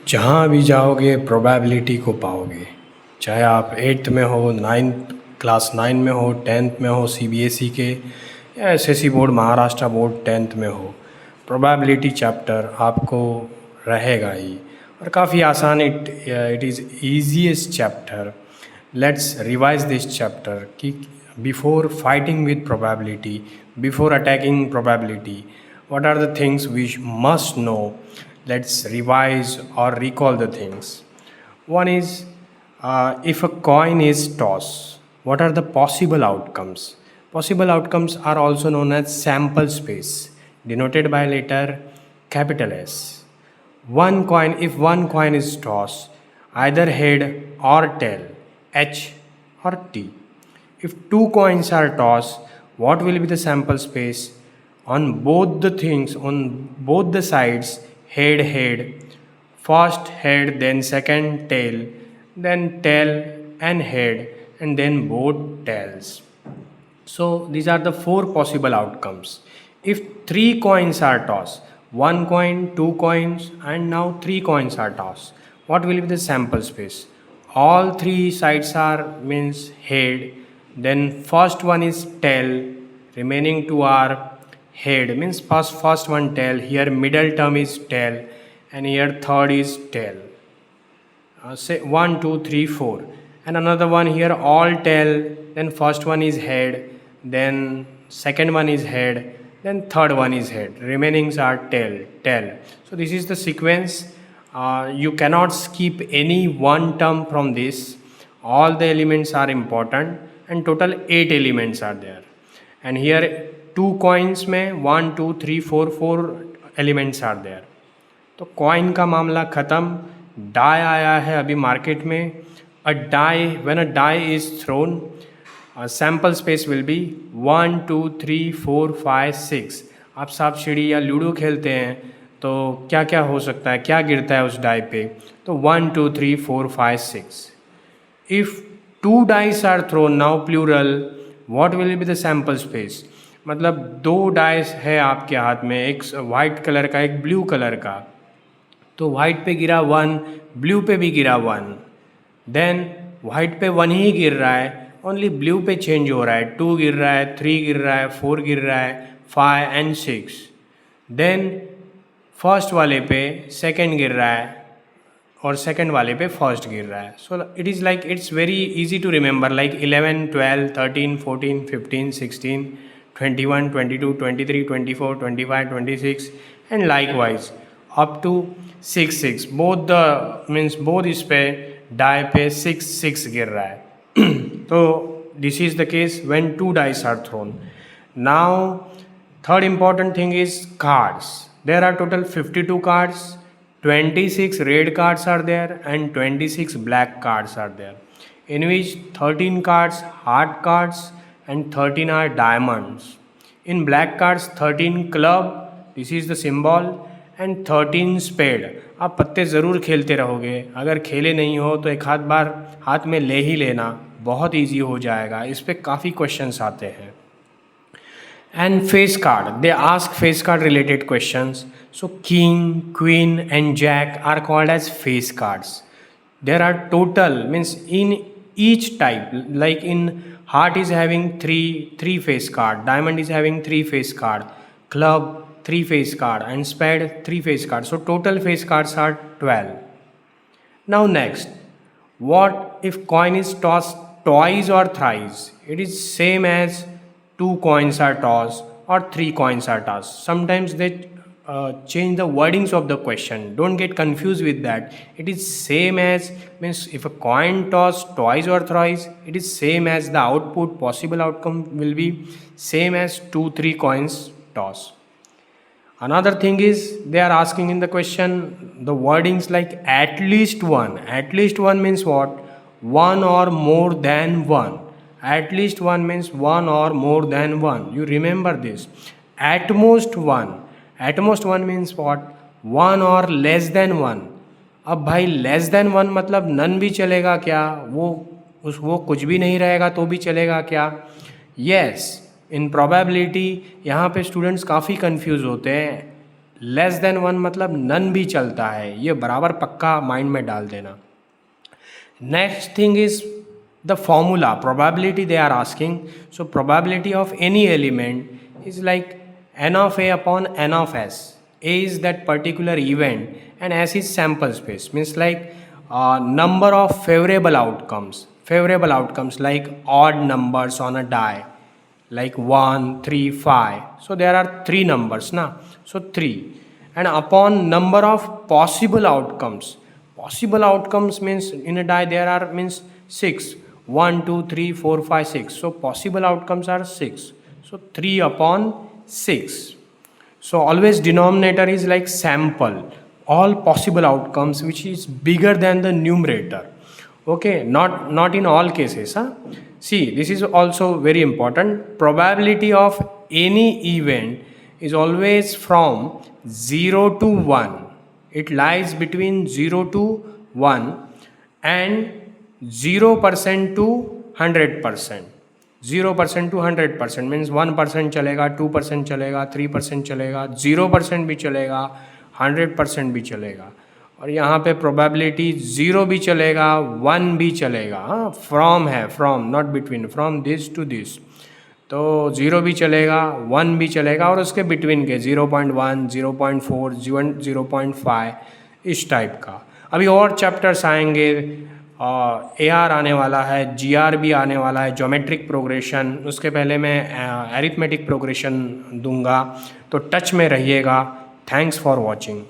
जहाँ भी जाओगे प्रोबेबिलिटी को पाओगे, चाहे आप 8th में हो, क्लास 9 में हो, 10th में हो, सीबीएसई के या SSC board, Maharashtra board 10th में हो, प्रोबेबिलिटी चैप्टर आपको रहेगा ही। और काफ़ी आसान, it is easiest chapter. Let's revise this chapter कि before fighting with probability, before attacking probability, what are the things we must know. Let's revise or recall the things. One is, if a coin is tossed, what are the possible outcomes? Possible outcomes are also known as sample space, denoted by letter capital S. If one coin is tossed, either head or tail, H or T. If two coins are tossed, what will be the sample space? On both the things, on both the sides, head, first head, then second tail, then tail and head, and then both tails. So these are the four possible outcomes. If three coins are tossed, one coin, two coins, and now three coins are tossed, what will be the sample space? All three sides are means head, then first one is tail, remaining two are head, means first one tail, here middle term is tail, and here third is tail. Say 1 2 3 4, and another one here all tail, then first one is head, then second one is head, then third one is head, remainings are tail. So this is the sequence. You cannot skip any one term from this. All the elements are important, and total 8 elements are there. And here two coins में 1 2 3 4 elements are there. तो coin का मामला ख़त्म. Die आया है अभी market में. A die, when a die is thrown, sample space will be 1 2 3 4 5 6. आप सांप सीढ़ी या लूडो खेलते हैं तो क्या क्या हो सकता है, क्या गिरता है उस डाई पे? तो 1 2 3 4 5 6. If two dice are thrown, now plural, what will be the sample space? मतलब दो डाइस है आपके हाथ में, एक वाइट कलर का, एक ब्लू कलर का. तो वाइट पे गिरा 1, ब्लू पे भी गिरा 1. देन वाइट पे 1 ही गिर रहा है, ओनली ब्लू पे चेंज हो रहा है. 2 गिर रहा है, 3 गिर रहा है, 4 गिर रहा है, 5 एंड 6. देन फर्स्ट वाले पे सेकंड गिर रहा है और सेकंड वाले पे फर्स्ट गिर रहा है. So it is like, it's very easy to remember, like 11 12 13 14 15 16 21 22 23 24 25 26 and likewise up to 6. Both इस पे डाई पे 6 गिर रहा है. तो this is the case when two dice are thrown. Now third important thing is cards. There are total 52 cards. 26 red cards are there and 26 black cards are there, in which 13 cards heart cards and 13 are diamonds. In black cards 13 club, this is the symbol, and 13 spade. आप पत्ते ज़रूर खेलते रहोगे, अगर खेले नहीं हो तो एक आध बार हाथ में ले ही लेना, बहुत ईजी हो जाएगा. इस पर काफ़ी क्वेश्चंस आते हैं. And face card, they ask face card related questions. So king, queen and jack are called as face cards. There are total, means in each type, like in heart is having three face card, diamond is having 3 face card, club 3 face card, and spade 3 face card. So total face cards are 12. Now next, what if coin is tossed twice or thrice? It is same as 2 coins are tossed or 3 coins are tossed. Sometimes they change the wordings of the question. Don't get confused with that. It is same as, means if a coin tossed twice or thrice, it is same as the output, possible outcome will be same as 2 3 coins tossed. Another thing is, they are asking in the question the wordings like at least one. At least one means what? One or more than one. At least one means one or more than one. You remember this. At most one. At most one means what? One or less than one. अब भाई less than one मतलब none भी चलेगा क्या? वो कुछ भी नहीं रहेगा तो भी चलेगा क्या? यस. इन प्रोबेबिलिटी यहाँ पे स्टूडेंट्स काफ़ी कंफ्यूज होते हैं. लेस देन 1 मतलब नन भी चलता है, ये बराबर पक्का माइंड में डाल देना। Next thing is the formula probability they are asking. So probability of any element is like n of a upon n of s. A is that particular event and s is sample space, means like number of favorable outcomes like odd numbers on a die, like 1 3 5. So there are three numbers na, so 3, and upon number of possible outcomes means in a die there are means 6, 1 2 3 4 5 6. So possible outcomes are 6, so 3 upon 6. So always denominator is like sample, all possible outcomes which is bigger than the numerator. Okay, not in all cases, huh? See, this is also very important. Probability of any event is always from 0 to 1. It lies between 0 to 1 and 0% to 100%. 0% to 100% means 1% चलेगा, 2% चलेगा, 3% चलेगा, 0% भी चलेगा, 100% भी चलेगा, और यहाँ पे प्रोबेबिलिटी 0 भी चलेगा, 1 भी चलेगा। हाँ, फ्रॉम है, from not between, from this to this, तो 0 भी चलेगा, 1 भी चलेगा, और उसके बिटवीन के 0.1 0.4 0.5 इस टाइप का। अभी और चैप्टर्स आएंगे, AR आने वाला है, GR भी आने वाला है, ज्योमेट्रिक प्रोग्रेशन, उसके पहले मैं अरिथमेटिक प्रोग्रेशन दूंगा, तो टच में रहिएगा। Thanks for watching.